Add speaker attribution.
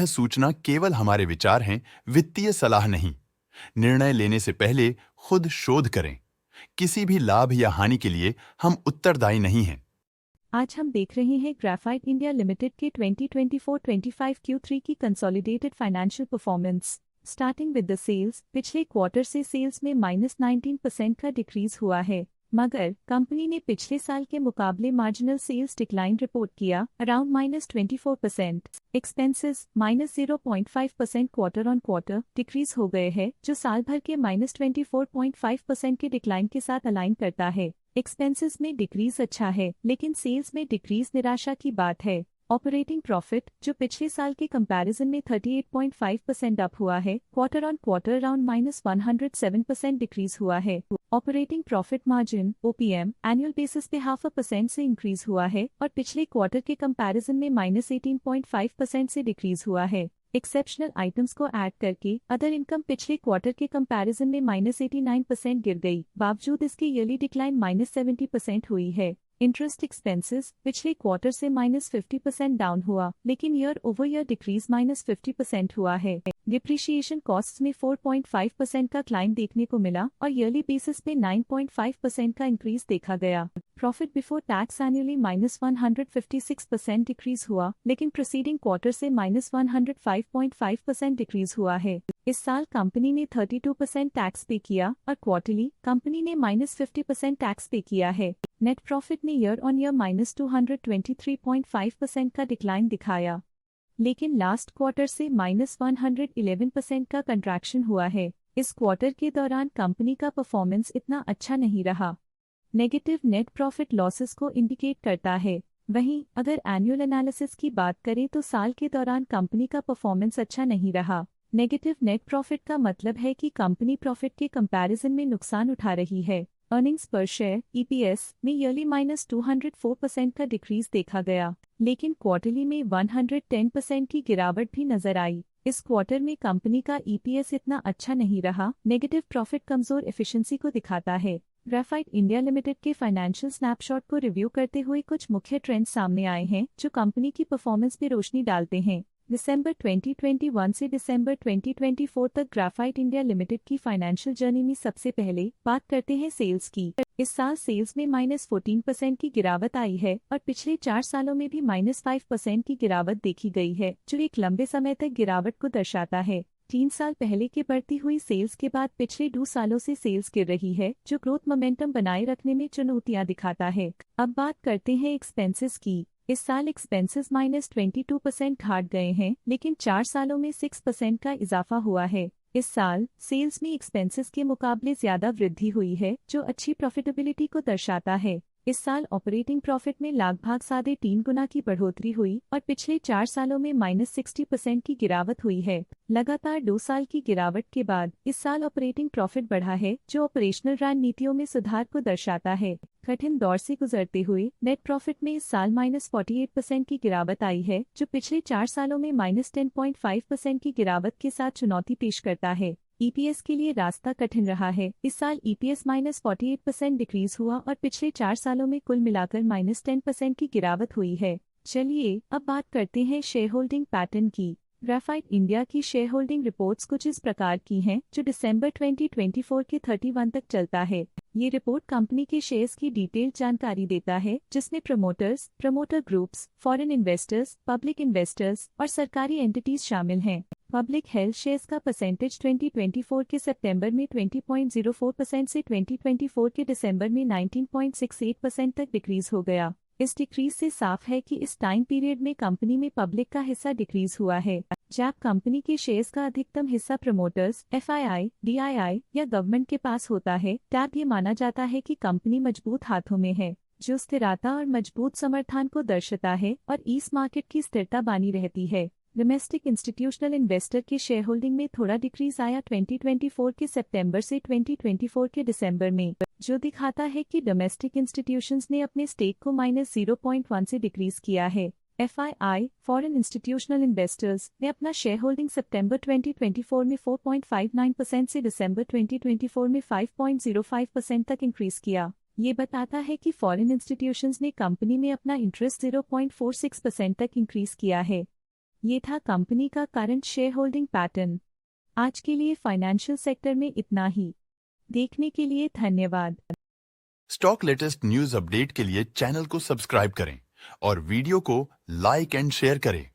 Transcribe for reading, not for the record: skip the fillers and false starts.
Speaker 1: सूचना केवल हमारे विचार हैं, वित्तीय सलाह नहीं। निर्णय लेने से पहले खुद शोध करें। किसी भी लाभ या हानि के लिए हम उत्तरदायी नहीं हैं।
Speaker 2: आज हम देख रहे हैं ग्रेफाइट इंडिया लिमिटेड के 2024-25 Q3 की consolidated financial performance. Starting with the sales, पिछले क्वार्टर से सेल्स में -19% का डिक्रीज हुआ है, मगर कंपनी ने पिछले साल के मुकाबले मार्जिनल सेल्स डिक्लाइन रिपोर्ट किया, around -24%। Expenses -0.5% quarter on quarter decrease हो गए हैं, जो साल भर के -24.5% के डिक्लाइन के साथ अलाइन करता है। एक्सपेंसेस में डिक्रीज अच्छा है, लेकिन सेल्स में डिक्रीज निराशा की बात है। ऑपरेटिंग प्रॉफिट, जो पिछले साल के कंपैरिजन में 38.5% अप हुआ है, quarter on quarter around -107% decrease हुआ है। Operating profit margin OPM annual basis पे 0.5% से इंक्रीज हुआ है और पिछले क्वार्टर के कंपैरिजन में -18.5% से डिक्रीज हुआ है। एक्सेप्शनल आइटम्स को ऐड करके अदर इनकम पिछले क्वार्टर के कंपैरिजन में -89% गिर गई, बावजूद इसके ईयरली डिक्लाइन -70% हुई है। इंटरेस्ट एक्सपेंसेस पिछले क्वार्टर से -50% डाउन हुआ, लेकिन ईयर ओवर ईयर डिक्रीज -50% हुआ है। डिप्रिशिएशन कॉस्ट्स में 4.5% का क्लाइम देखने को मिला और ईयरली बेसिस पे 9.5% का इंक्रीज देखा गया। Profit before tax annually -156% decrease हुआ, लेकिन प्रीसीडिंग क्वार्टर से -105.5% डिक्रीज हुआ है। इस साल कंपनी ने 32% टैक्स पे किया और क्वार्टरली कंपनी ने -50% टैक्स पे किया है। नेट प्रॉफिट ने ईयर ऑन ईयर -223.5% का डिक्लाइन दिखाया, लेकिन लास्ट क्वार्टर से -111% का कंट्रैक्शन हुआ है। इस क्वार्टर के दौरान कंपनी का परफॉर्मेंस इतना अच्छा नहीं रहा। नेगेटिव नेट प्रॉफिट लॉसेस को इंडिकेट करता है। वहीं अगर एनुअल एनालिसिस की बात करें तो साल के दौरान कंपनी का परफॉर्मेंस अच्छा नहीं रहा। नेगेटिव नेट प्रॉफिट का मतलब है कि कंपनी प्रॉफिट के कंपैरिजन में नुकसान उठा रही है। अर्निंग्स पर शेयर EPS में ईयरली -204% का डिक्रीज देखा गया, लेकिन क्वार्टरली में 110% की गिरावट भी नजर आई। इस क्वार्टर में कंपनी का EPS इतना अच्छा नहीं रहा। नेगेटिव प्रॉफिट कमजोर एफिशिएंसी को दिखाता है। ग्रेफाइट इंडिया लिमिटेड के फाइनेंशियल स्नैपशॉट को रिव्यू करते हुए कुछ मुख्य ट्रेंड्स सामने आए हैं जो कंपनी की परफॉर्मेंस पे रोशनी डालते हैं। दिसंबर 2021 से दिसंबर 2024 तक ग्रेफाइट इंडिया लिमिटेड की फाइनेंशियल जर्नी में सबसे पहले बात करते हैं सेल्स की। इस साल सेल्स में -14% की गिरावट आई है और पिछले 4 सालों में भी -5% की गिरावट देखी गई है, जो एक लंबे समय तक गिरावट को दर्शाता है। 3 साल पहले के बढ़ती हुई सेल्स के बाद पिछले 2 सालों से सेल्स गिर रही है, जो ग्रोथ मोमेंटम बनाए रखने में चुनौतियां दिखाता है। अब बात करते हैं एक्सपेंसेस की। इस साल एक्सपेंसेस -22% घाट गए हैं, लेकिन 4 सालों में 6% का इजाफा हुआ है। इस साल सेल्स में एक्सपेंसेस के मुकाबले ज्यादा वृद्धि हुई है, जो अच्छी प्रॉफिटेबिलिटी को दर्शाता है। इस साल ऑपरेटिंग प्रॉफिट में लगभग 3.5 गुना की बढ़ोतरी हुई और पिछले 4 सालों में -60% की गिरावट हुई है। लगातार 2 साल की गिरावट के बाद इस साल ऑपरेटिंग प्रॉफिट बढ़ा है, जो ऑपरेशनल रणनीतियों में सुधार को दर्शाता है। कठिन दौर से गुजरते हुए नेट प्रॉफिट में इस साल -48% की गिरावट आई है, जो पिछले 4 सालों में -10.5% की गिरावट के साथ चुनौती पेश करता है। EPS के लिए रास्ता कठिन रहा है। इस साल EPS -48% डिक्रीज हुआ और पिछले 4 सालों में कुल मिलाकर -10% की गिरावट हुई है। चलिए अब बात करते हैं शेयर होल्डिंग पैटर्न की। ग्रेफाइट इंडिया की शेयर होल्डिंग रिपोर्ट्स कुछ इस प्रकार की हैं, जो दिसंबर 2024 के 31 तक चलता है। ये रिपोर्ट कंपनी के शेयर्स की डिटेल्ड जानकारी देता है, जिसमें promoters, promoter groups, foreign investors, public investors और सरकारी एंटिटीज शामिल हैं। पब्लिक हेल्थ शेयर्स का परसेंटेज 2024 के सितंबर में 20.04% से 2024 के दिसंबर में 19.68% तक डिक्रीज हो गया। इस डिक्रीज से साफ है कि इस टाइम पीरियड में कंपनी में पब्लिक का हिस्सा डिक्रीज हुआ है। जब कंपनी के शेयर्स का अधिकतम हिस्सा प्रमोटर्स, FII, DII या गवर्नमेंट के पास होता है, तब ये माना जाता है कि कंपनी मजबूत हाथों में है, जो स्थिरता और मजबूत समर्थन को दर्शाता है और इस मार्केट की स्थिरता बनी रहती है। डोमेस्टिक इंस्टीट्यूशनल इन्वेस्टर के शेयर होल्डिंग में थोड़ा डिक्रीज आया 2024 के सितंबर से 2024 के दिसंबर में, जो दिखाता है कि डोमेस्टिक इंस्टीट्यूशंस ने अपने स्टेक को -0.1 से डिक्रीज किया है। FII, फॉरेन इंस्टीट्यूशनल इन्वेस्टर्स, ने अपना शेयर होल्डिंग सितंबर 2024 में 4.59% से दिसंबर 2024 में 5.05% तक इंक्रीज किया। ये बताता है कि फॉरेन इंस्टीट्यूशंस ने कंपनी में अपना इंटरेस्ट 0.46% तक इंक्रीज किया है। ये था कंपनी का करंट शेयर होल्डिंग पैटर्न। आज के लिए फाइनेंशियल सेक्टर में इतना ही। देखने के लिए धन्यवाद।
Speaker 1: स्टॉक लेटेस्ट न्यूज अपडेट के लिए चैनल को सब्सक्राइब करें और वीडियो को लाइक एंड शेयर करें।